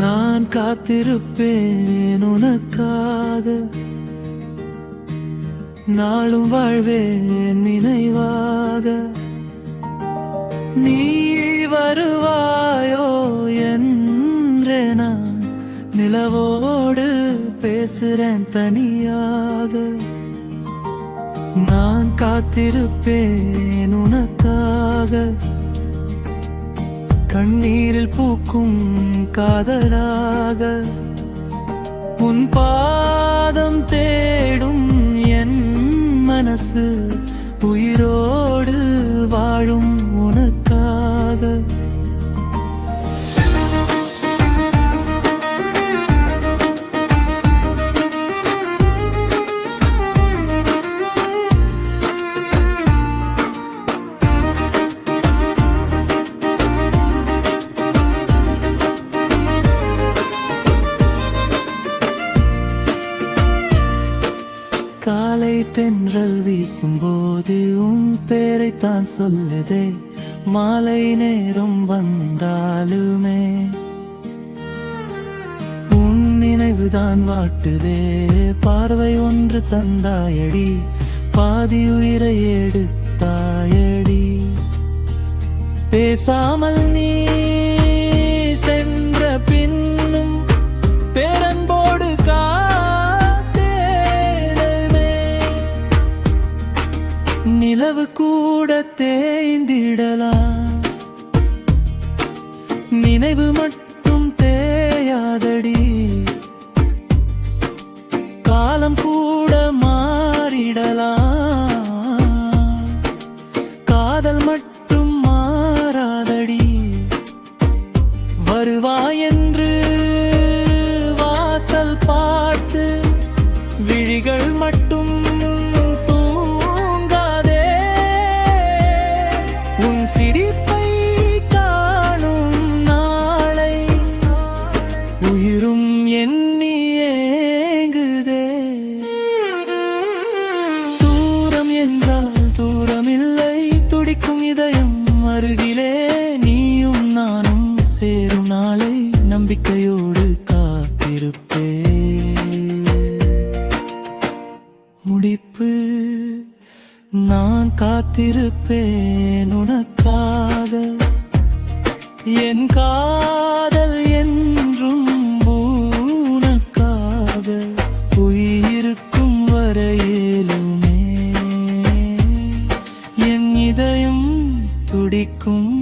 நான் காத்திருப்பேன் உனக்காக, நாளும் வாழ்வேன் நினைவாக. நீ வருவாயோ என்றே நான் நிலவோடு பேசுறேன் தனியாக. நான் காத்திருப்பேன் உனக்காக, கண்ணீரில் பூக்கும் காதலாக. உன் பாதம் தேடும் என் மனசு உயிரோடு வாழும் உனக்காக. காலை தென்றல் வீசும்போது உன் பேரைத்தான் சொல்லுதே, மாலை நேரம் வந்தாலுமே உன் நினைவுதான் வாட்டுதே. பார்வை ஒன்று தந்தாயடி, பாதி உயிரை எடுத்தாயடி. பேசாமல் நீ சென்ற பின்னும் பேரன்போடு நிலவு கூட தேய்ந்திடலாம், நினைவு மட்டும் தேயாதடி. காலம் கூட மாறிடலாம், காதல் மட்டும் மாறாதடி. வருவாய் என்று வாசல் பார்த்து விழிகள் மட்டும் சிரிப்பை காணும் நாளை உயிரும் எண்ணி ஏங்குதே. தூரம் என்றால் தூரமில்லை, துடிக்கும் இதயம் அருகிலே. நீயும் நானும் சேரும் நாளை நம்பிக்கையோடு காத்திருப்பே. முடிப்பு நான் காத்திருப்பேன் உனக்காக, என் காதல் என்றும் உனக்காக. உயிருக்கும் வரையிலுமே என் இதயம் துடிக்கும்.